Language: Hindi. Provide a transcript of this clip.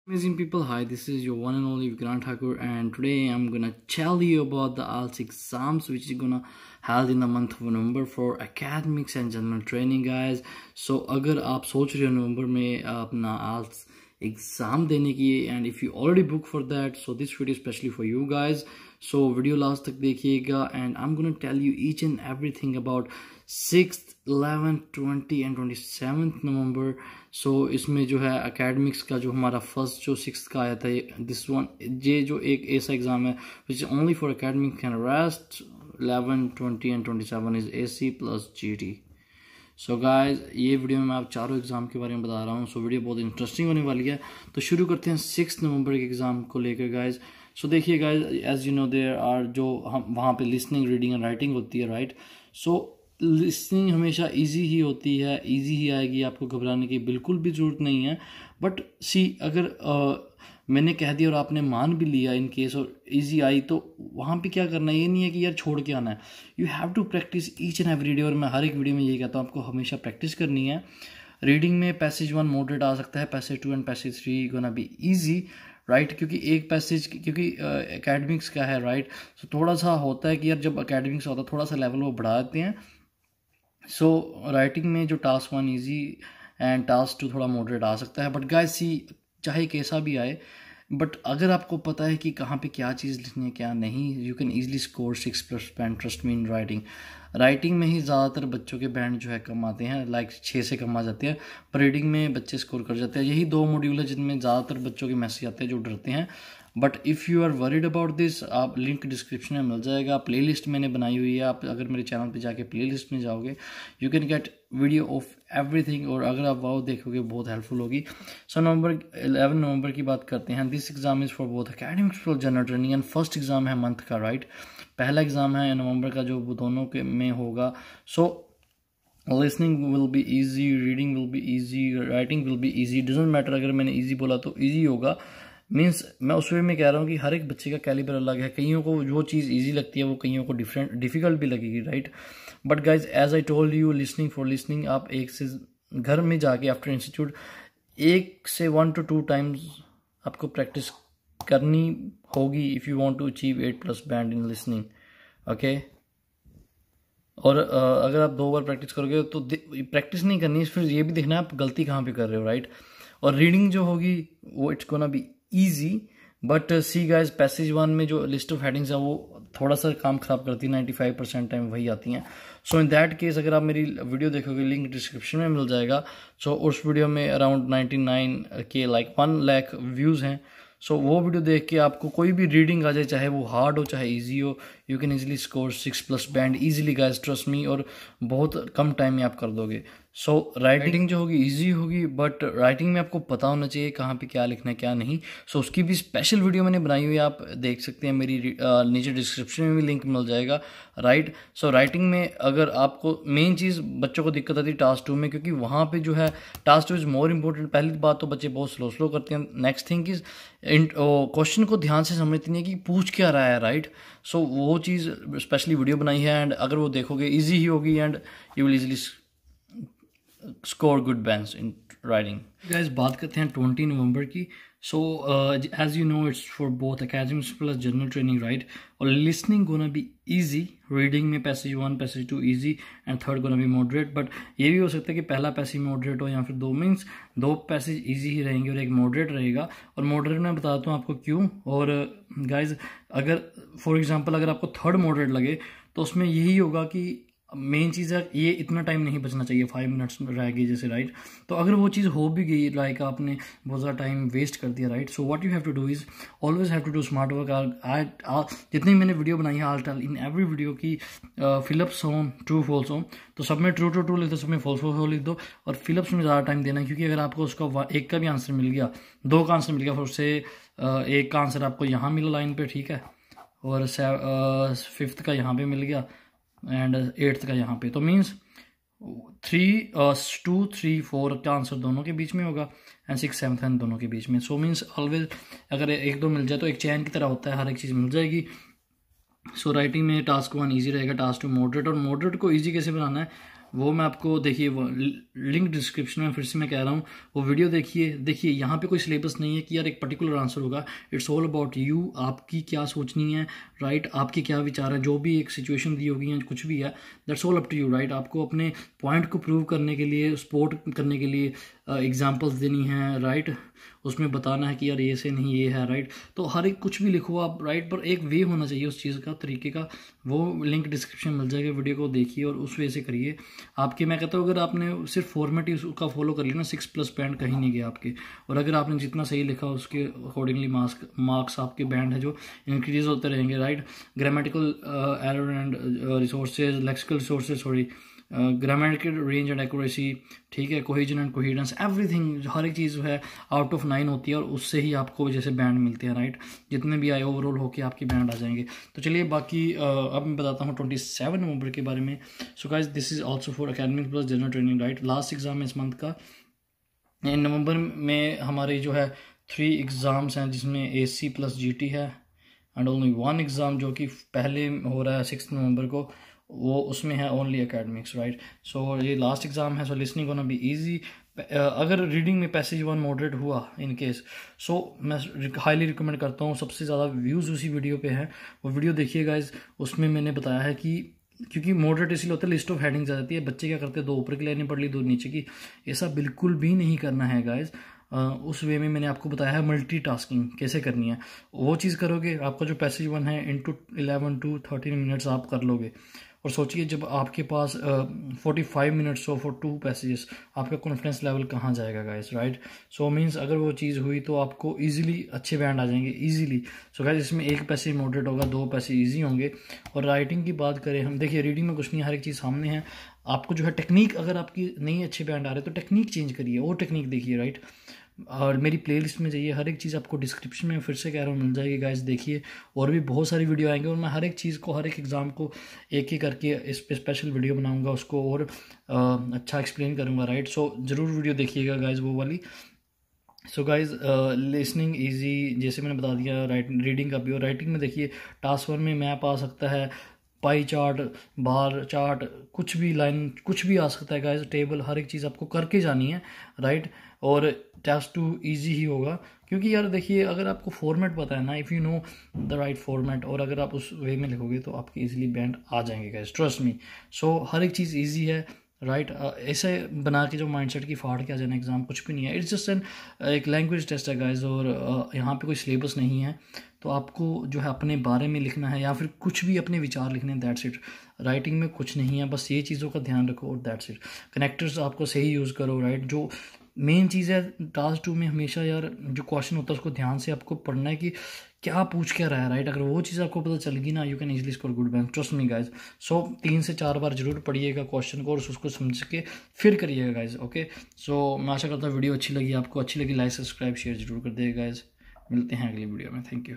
Amazing people, hi, this is your one and only Vikrant Thakur, and today I'm gonna tell you about the Ielts exams which is gonna held in the month of November for academics and general training guys. So अगर आप सोच रहे हो नवंबर में अपना Ielts exam देने की, and if you already book for that, so this video is especially for you guys. So video last तक देखिएगा and I'm gonna tell you each and everything about 6th, 11th, 20 and 27th November. So इसमें जो है academics का जो हमारा first जो 6th का आया था, this one ये जो एक ऐसा एग्जाम है which is only for academic and rest 11, 20 and 27 is AC plus GT. So guys ये वीडियो में मैं आप चारों एग्जाम के बारे में बता रहा हूँ. सो वीडियो बहुत इंटरेस्टिंग होने वाली है. तो शुरू करते हैं 6 नवंबर के एग्जाम को लेकर गाइज. सो देखिए guys, as you know there are जो हम वहाँ पे लिसनिंग, रीडिंग एंड राइटिंग होती है, राइट. सो लिसनिंग हमेशा इजी ही होती है, इजी ही आएगी, आपको घबराने की बिल्कुल भी ज़रूरत नहीं है. बट सी अगर मैंने कह दिया और आपने मान भी लिया इन केस और इजी आई, तो वहाँ पे क्या करना है, ये नहीं है कि यार छोड़ के आना है. You have to practice each and every day. और मैं हर एक वीडियो में यही कहता हूँ, आपको हमेशा प्रैक्टिस करनी है. रीडिंग में पैसेज 1 मॉडरेट आ सकता है, passage 2 and passage 3 gonna be easy, right. क्योंकि एक पैसेज, क्योंकि एकेडमिक्स का है, राइट. सो थोड़ा सा होता है कि यार जब एकेडमिक्स होता है थोड़ा सा लेवल वो बढ़ा देते हैं. सो राइटिंग में जो टास्क 1 ईजी एंड टास्क 2 थोड़ा मॉडरेट आ सकता है. बट गाइस सी, चाहे कैसा भी आए, बट अगर आपको पता है कि कहाँ पे क्या चीज़ लिखनी है क्या नहीं, you can easily score 6+ band. Trust me in writing. Writing में ही ज़्यादातर बच्चों के बैंड जो है कम आते हैं, लाइक 6 से कम आ जाते हैं. पर रीडिंग में बच्चे स्कोर कर जाते हैं. यही 2 मॉड्यूल है जिनमें ज़्यादातर बच्चों के मैसेज आते हैं जो डरते हैं. But if you are worried about this, आप लिंक डिस्क्रिप्शन में मिल जाएगा. प्लेलिस्ट मैंने बनाई हुई है, आप अगर मेरे चैनल पे जाके प्लेलिस्ट में जाओगे you can get video of everything. और अगर आप वो देखोगे बहुत हेल्पफुल होगी. सो 11 नवंबर की बात करते हैं. This exam is for both academics for general training and first exam है मंथ का, राइट. पहला एग्जाम है नवंबर का जो दोनों के में होगा. So listening will be easy, reading will be easy, writing will be easy. Doesn't matter अगर मैंने ईजी बोला तो ईजी होगा. मीन्स मैं उस वे में कह रहा हूँ कि हर एक बच्चे का कैलिबर अलग है. कईयों को जो चीज़ इजी लगती है वो कईयों को डिफिकल्ट भी लगेगी, right. But guys as I told you, listening for listening, आप एक से घर में जाके आफ्टर इंस्टीट्यूट 1 से 1 to 2 टाइम्स आपको प्रैक्टिस करनी होगी if you want to achieve 8+ band in listening, okay. और अगर आप 2 बार प्रैक्टिस करोगे तो प्रैक्टिस नहीं करनी, फिर ये भी देखना है आप गलती कहाँ पे कर रहे हो, राइट. और रीडिंग जो होगी वो it's gonna be easy. But see guys, passage 1 में जो लिस्ट ऑफ हेडिंग्स है वो थोड़ा सा काम खराब करती है. 95% टाइम वही आती हैं. सो इन दैट केस अगर आप मेरी वीडियो देखोगे, लिंक डिस्क्रिप्शन में मिल जाएगा. सो उस वीडियो में अराउंड 99 के लाइक 1 लाख व्यूज़ हैं. सो वो वीडियो देख के आपको कोई भी रीडिंग आ जाए, चाहे वो हार्ड हो चाहे इजी हो, you can easily score 6+ band easily guys, trust me. और बहुत कम टाइम में आप कर दोगे. सो राइटिंग जो होगी इजी होगी, बट राइटिंग में आपको पता होना चाहिए कहाँ पे क्या लिखना है क्या नहीं. सो उसकी भी स्पेशल वीडियो मैंने बनाई हुई है, आप देख सकते हैं. मेरी नीचे डिस्क्रिप्शन में भी लिंक मिल जाएगा, राइट. सो राइटिंग में अगर आपको मेन चीज़ बच्चों को दिक्कत आती है टास्क 2 में, क्योंकि वहाँ पे जो है टास्क 2 इज़ मोर इंपॉर्टेंट. पहली बात तो बच्चे बहुत स्लो करते हैं. नेक्स्ट थिंग इज़ क्वेश्चन को ध्यान से समझते नहीं है कि पूछ क्या रहा है, राइट. सो वो चीज़ स्पेशली वीडियो बनाई है, एंड अगर वो देखोगे ईजी ही होगी and you will easily score good bands in writing. Guys बात करते हैं 20 नवंबर की. So as you know it's for both academics plus general training, right. और listening gonna be easy. Reading में passage 1 passage 2 easy and third gonna be moderate. But ये भी हो सकता है कि पहला पैसेज मॉडरेट हो या फिर 2 मीन्स 2 पैसेज ईजी ही रहेंगे और एक मॉडरेट रहेगा. और मॉडरेट मैं बताता हूँ आपको क्यों. और गाइज अगर फॉर एग्जांपल अगर आपको थर्ड मॉडरेट लगे तो उसमें यही होगा कि मेन चीज़ है ये इतना टाइम नहीं बचना चाहिए, 5 मिनट्स रह गई जैसे, राइट. तो अगर वो चीज़ हो भी गई, लाइक आपने बहुत ज़्यादा टाइम वेस्ट कर दिया, right. So what you have to do is always have to do smart work. जितनी मैंने वीडियो बनाई है I'll tell in every video की फिलअप्स हों, ट्रू फॉल्स हों, तो सब में ट्रू लिख दो, सब में फॉल्स लिख दो. और फिलअप्स में ज़्यादा टाइम देना, क्योंकि अगर आपको उसका एक का भी आंसर मिल गया, 2 का आंसर मिल गया, फिर उससे एक का आंसर आपको यहाँ मिला लाइन पे, ठीक है, और 5th का यहाँ पे मिल गया एंड 8th का यहाँ पे, तो मीन्स 2, 3, 4 का आंसर दोनों के बीच में होगा एंड 6, 7 एंड दोनों के बीच में. सो मीन्स ऑलवेज अगर 1-2 मिल जाए तो एक चैन की तरह होता है, हर एक चीज़ मिल जाएगी. सो राइटिंग में टास्क 1 ईजी रहेगा, टास्क 2 मॉडरेट. और मॉडरेट को ईजी कैसे बनाना है, वो मैं आपको देखिए वो लिंक डिस्क्रिप्शन में फिर से मैं कह रहा हूँ, वो वीडियो देखिए यहाँ पे कोई सिलेबस नहीं है कि यार एक पर्टिकुलर आंसर होगा। इट्स ऑल अबाउट यू, आपकी क्या सोचनी है, राइट, आपके क्या विचार है, जो भी एक सिचुएशन दी होगी या कुछ भी है, that's all up to you, right. आपको अपने पॉइंट को प्रूव करने के लिए, सपोर्ट करने के लिए एग्जाम्पल्स देनी है, राइट, उसमें बताना है कि यार ये से नहीं ये है, राइट। तो हर एक कुछ भी लिखो आप, राइट, पर एक वे होना चाहिए उस चीज़ का, तरीके का। वो लिंक डिस्क्रिप्शन मिल जाएगा, वीडियो को देखिए और उस वे से करिए। आपके मैं कहता हूँ अगर आपने सिर्फ फॉर्मेट ही उसका फॉलो कर लिया ना, 6+ बैंड कहीं नहीं गया आपके। और अगर आपने जितना सही लिखा उसके अकॉर्डिंगली मार्क्स आपके बैंड है जो इंक्रीज होते रहेंगे, right. Grammatical error and resources, lexical resources, sorry, grammatical range and accuracy, ठीक है, कोहेजन एंड कोहेरेंस, एवरीथिंग, हर एक चीज़ जो है आउट ऑफ 9 होती है और उससे ही आपको जैसे बैंड मिलते हैं, राइट। जितने भी आए ओवरऑल होके आपके बैंड आ जाएंगे। तो चलिए बाकी अब मैं बताता हूँ 27 नवंबर के बारे में। So guys this is also for academic plus general training, right. Last exam है इस मंथ का। नवंबर में हमारे जो है 3 एग्ज़ाम्स हैं, जिसमें AC प्लस GT है एंड ओनली 1 एग्ज़ाम जो कि पहले हो रहा है 6 नवंबर को, वो उसमें है ओनली एकेडमिक्स, राइट। सो ये लास्ट एग्जाम है, सो लिसनिंग गोना बी इजी। अगर रीडिंग में पैसेज 1 मॉडरेट हुआ इन केस, सो मैं हाईली रिकमेंड करता हूँ। सबसे ज़्यादा व्यूज़ उसी वीडियो पे हैं, वो वीडियो देखिए गाइज। उसमें मैंने बताया है कि क्योंकि मॉडरेट इसलिए होता है, लिस्ट ऑफ हेडिंग्स आ जाती है, बच्चे क्या करते हैं 2 ऊपर की लाइनें पढ़ ली 2 नीचे की। ऐसा बिल्कुल भी नहीं करना है गाइज। उस वे में मैंने आपको बताया है मल्टीटास्किंग कैसे करनी है। वो चीज़ करोगे, आपका जो पैसेज 1 है इंटू 11 to 13 मिनट्स आप कर लोगे। और सोचिए जब आपके पास 45 मिनट्स हो फॉर 2 पैसेजेस, आपका कॉन्फिडेंस लेवल कहाँ जाएगा गाइस, राइट। सो मीन्स अगर वो चीज़ हुई तो आपको इजीली अच्छे बैंड आ जाएंगे इजीली। सो गाइस इसमें 1 पैसेज मॉडरेट होगा, 2 पैसेज इजी होंगे। और राइटिंग की बात करें हम, देखिए रीडिंग में कुछ नहीं, हर एक चीज़ सामने है। आपको जो है टेक्निक, अगर आपकी नहीं अच्छे बैंड आ रहे तो टेक्निक चेंज करिए और टेक्निक देखिए, राइट। और मेरी प्लेलिस्ट में जाइए, हर एक चीज़ आपको डिस्क्रिप्शन में फिर से कह रहा हूँ मिल जाएगी गाइस, देखिए। और भी बहुत सारी वीडियो आएंगे और मैं हर एक चीज़ को, हर एक एग्ज़ाम को एक एक करके इस पे स्पेशल वीडियो बनाऊंगा, उसको और अच्छा एक्सप्लेन करूँगा, राइट। सो ज़रूर वीडियो देखिएगा गाइस वो वाली। सो गाइज लिसनिंग इजी जैसे मैंने बता दिया, रीडिंग का भी। और राइटिंग में देखिए टास्क 1 में मैप आ सकता है, पाई चार्ट, बार चार्ट, कुछ भी लाइन, कुछ भी आ सकता है गाइस, टेबल, हर एक चीज़ आपको करके जानी है, राइट। और टास्क 2 इजी ही होगा, क्योंकि यार देखिए अगर आपको फॉर्मेट पता है ना, if you know the right format, और अगर आप उस वे में लिखोगे तो आपके इजीली बैंड आ जाएंगे गाइस, ट्रस्ट मी। सो हर एक चीज़ ईजी है, राइट। ऐसे बना के जो माइंडसेट की फाड़ के आ जाना एग्जाम, कुछ भी नहीं है। इट्स जस्ट एन एक लैंग्वेज टेस्ट है गाइस, और यहाँ पे कोई सिलेबस नहीं है। तो आपको जो है अपने बारे में लिखना है या फिर कुछ भी अपने विचार लिखने हैं, दैट्स इट। राइटिंग में कुछ नहीं है, बस ये चीज़ों का ध्यान रखो और दैट्स इट। कनेक्टर्स आपको सही यूज़ करो, राइट। जो मेन चीज़ है टास्क 2 में हमेशा यार जो क्वेश्चन होता है उसको ध्यान से आपको पढ़ना है कि क्या पूछ क्या रहा है, राइट। अगर वो चीज़ आपको पता चल गई ना, you can easily score good band, trust me guys. So 3 से 4 बार जरूर पढ़िएगा क्वेश्चन को और उसको समझ के फिर करिएगा गाइज, ओके। सो मैं आशा करता हूँ वीडियो अच्छी लगी, आपको अच्छी लगी, लाइक सब्सक्राइब शेयर जरूर कर दिएगा गाइज। मिलते हैं अगली वीडियो में, थैंक यू।